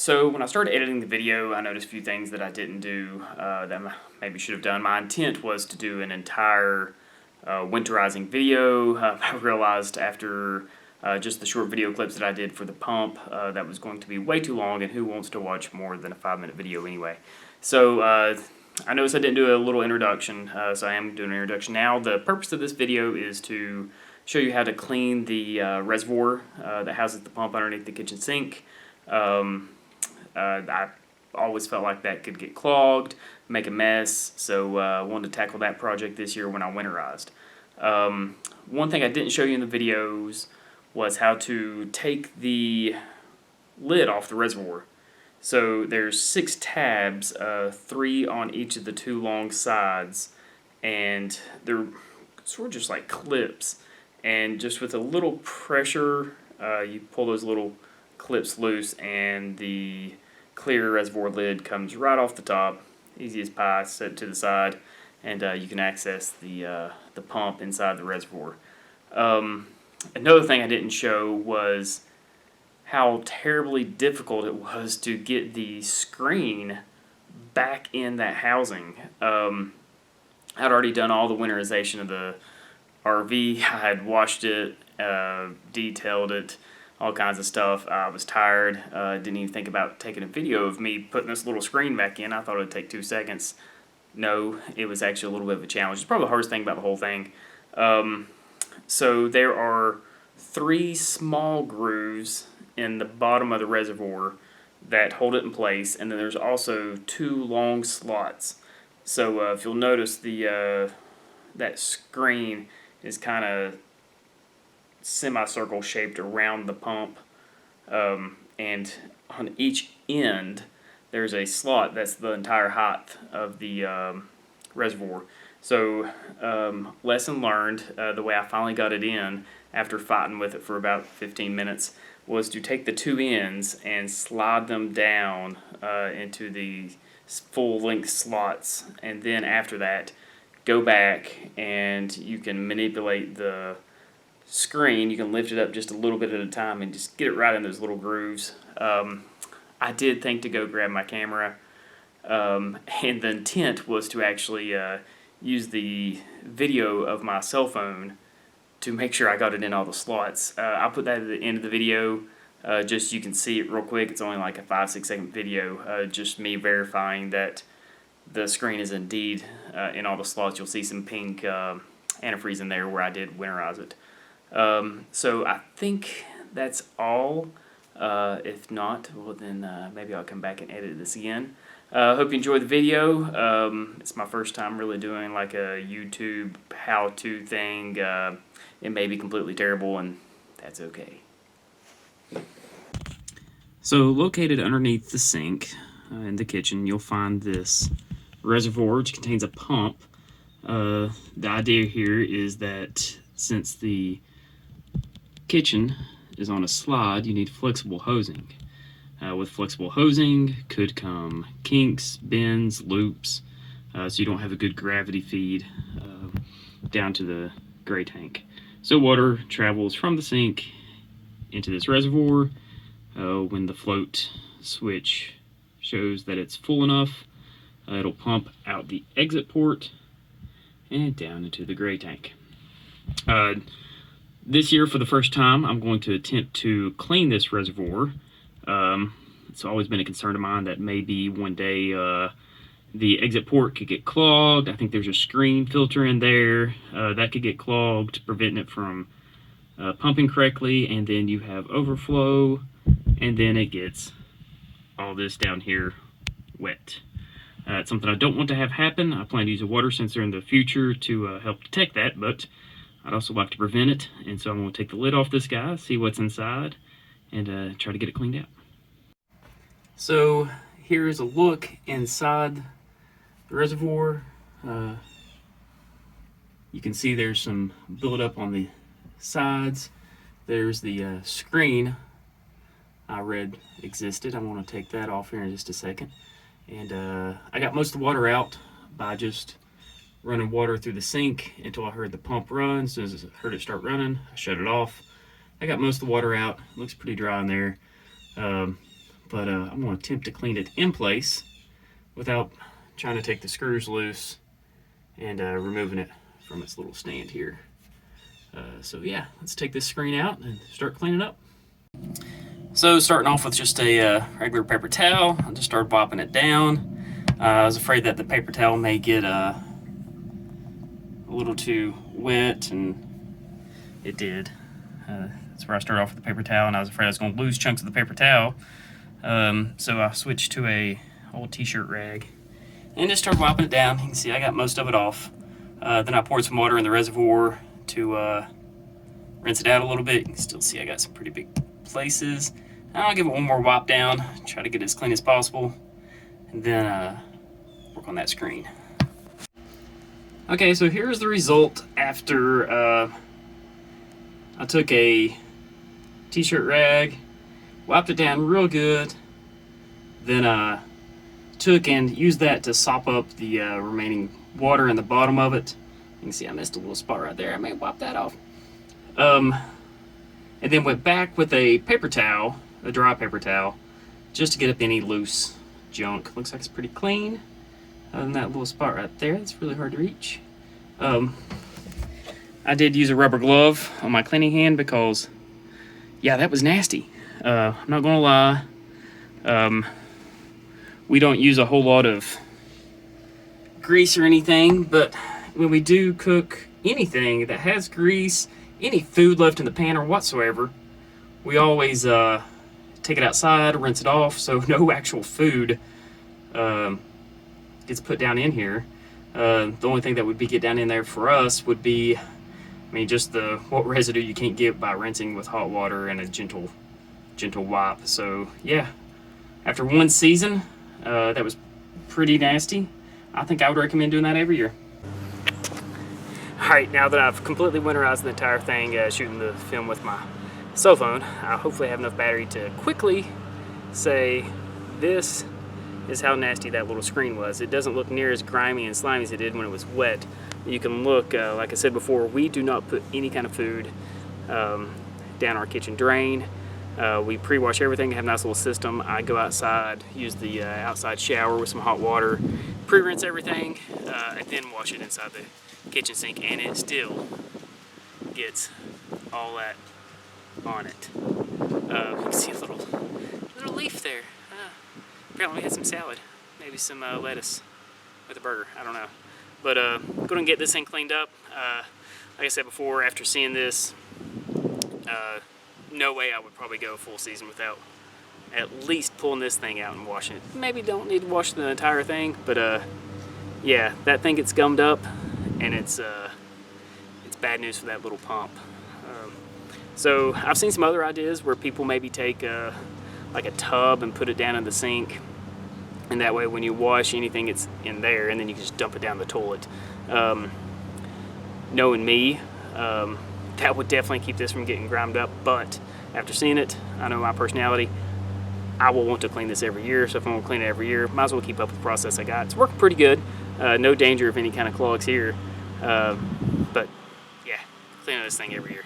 So when I started editing the video, I noticed a few things that I didn't do that I maybe should have done. My intent was to do an entire winterizing video. I realized after just the short video clips that I did for the pump that was going to be way too long, and who wants to watch more than a 5-minute video anyway? So I noticed I didn't do a little introduction, so I am doing an introduction now. The purpose of this video is to show you how to clean the reservoir that houses the pump underneath the kitchen sink. I always felt like that could get clogged, make a mess, so I wanted to tackle that project this year when I winterized. One thing I didn't show you in the videos was how to take the lid off the reservoir. So there's 6 tabs, 3 on each of the 2 long sides, and they're sort of just like clips. And just with a little pressure, you pull those little clips loose, and the clear reservoir lid comes right off the top, easy as pie, set to the side, and you can access the pump inside the reservoir. Another thing I didn't show was how terribly difficult it was to get the screen back in that housing. I'd already done all the winterization of the RV. I had washed it, detailed it, all kinds of stuff. I was tired. Didn't even think about taking a video of me putting this little screen back in. I thought it would take 2 seconds. No, it was actually a little bit of a challenge. It's probably the hardest thing about the whole thing. So there are 3 small grooves in the bottom of the reservoir that hold it in place, and then there's also 2 long slots. So if you'll notice, the that screen is kind of semicircle shaped around the pump, and on each end there's a slot that's the entire height of the reservoir. So lesson learned, the way I finally got it in after fighting with it for about 15 minutes was to take the 2 ends and slide them down into the full length slots, and then after that go back and you can manipulate the screen. You can lift it up just a little bit at a time and just get it right in those little grooves. I did think to go grab my camera, and the intent was to actually use the video of my cell phone to make sure I got it in all the slots. I'll put that at the end of the video, just so you can see it real quick. It's only like a 5-6 second video, just me verifying that the screen is indeed in all the slots. You'll see some pink antifreeze in there where I did winterize it. So I think that's all. If not, well then maybe I'll come back and edit this again. Hope you enjoyed the video. It's my first time really doing like a YouTube how-to thing. It may be completely terrible, and that's okay. So located underneath the sink in the kitchen, you'll find this reservoir which contains a pump. The idea here is that since the kitchen is on a slide, you need flexible hosing. With flexible hosing could come kinks, bends, loops, so you don't have a good gravity feed down to the gray tank. So water travels from the sink into this reservoir. When the float switch shows that it's full enough, it'll pump out the exit port and down into the gray tank. This year, for the first time, I'm going to attempt to clean this reservoir. It's always been a concern of mine that maybe one day the exit port could get clogged. I think there's a screen filter in there that could get clogged, preventing it from pumping correctly, and then you have overflow, and then it gets all this down here wet. It's something I don't want to have happen. I plan to use a water sensor in the future to help detect that, but I'd also like to prevent it, and so I'm going to take the lid off this guy, see what's inside, and try to get it cleaned out. So here's a look inside the reservoir. You can see there's some buildup on the sides. There's the screen I read existed. I'm going to take that off here in just a second. And I got most of the water out by just running water through the sink until I heard the pump run. As soon as I heard it start running, I shut it off. I got most of the water out. Looks pretty dry in there. but I'm going to attempt to clean it in place without trying to take the screws loose and removing it from its little stand here. So yeah, let's take this screen out and start cleaning up. So starting off with just a regular paper towel, I just started wiping it down. I was afraid that the paper towel may get a little too wet, and it did. That's where I started off with the paper towel, and I was afraid I was going to lose chunks of the paper towel. So I switched to a old t-shirt rag and just started wiping it down. You can see I got most of it off. Then I poured some water in the reservoir to rinse it out a little bit. You can still see I got some pretty big places. I'll give it one more wipe down, try to get it as clean as possible, and then work on that screen. Okay, so here's the result after I took a t-shirt rag, wiped it down real good, then took and used that to sop up the remaining water in the bottom of it. You can see I missed a little spot right there. I may wipe that off. And then went back with a paper towel, a dry paper towel, just to get up any loose junk. Looks like it's pretty clean. Other than that little spot right there, it's really hard to reach. I did use a rubber glove on my cleaning hand because, yeah, that was nasty. I'm not gonna lie. We don't use a whole lot of grease or anything, but when we do cook anything that has grease, any food left in the pan or whatsoever, we always take it outside, rinse it off, so no actual food gets put down in here. The only thing that would be get down in there for us would be, I mean, just the what residue you can't get by rinsing with hot water and a gentle wipe. So yeah, after one season, that was pretty nasty. I think I would recommend doing that every year. Alright, now that I've completely winterized the entire thing, shooting the film with my cell phone, I hopefully have enough battery to quickly say this is how nasty that little screen was. It doesn't look near as grimy and slimy as it did when it was wet. You can look, like I said before, we do not put any kind of food down our kitchen drain. We pre-wash everything, have a nice little system. I go outside, use the outside shower with some hot water, pre-rinse everything, and then wash it inside the kitchen sink, and it still gets all that on it. You can see a little leaf there. Apparently we had some salad, maybe some lettuce with a burger, I don't know. But I'm going to get this thing cleaned up. Like I said before, after seeing this, no way I would probably go a full season without at least pulling this thing out and washing it. Maybe don't need to wash the entire thing, but yeah, that thing gets gummed up, and it's bad news for that little pump. So I've seen some other ideas where people maybe take like a tub and put it down in the sink, and that way when you wash anything it's in there, and then you can just dump it down the toilet. Knowing me, that would definitely keep this from getting grimed up, but after seeing it, I know my personality, I will want to clean this every year. So if I'm going to clean it every year, might as well keep up with the process I got. It's working pretty good. No danger of any kind of clogs here, but yeah, cleaning this thing every year.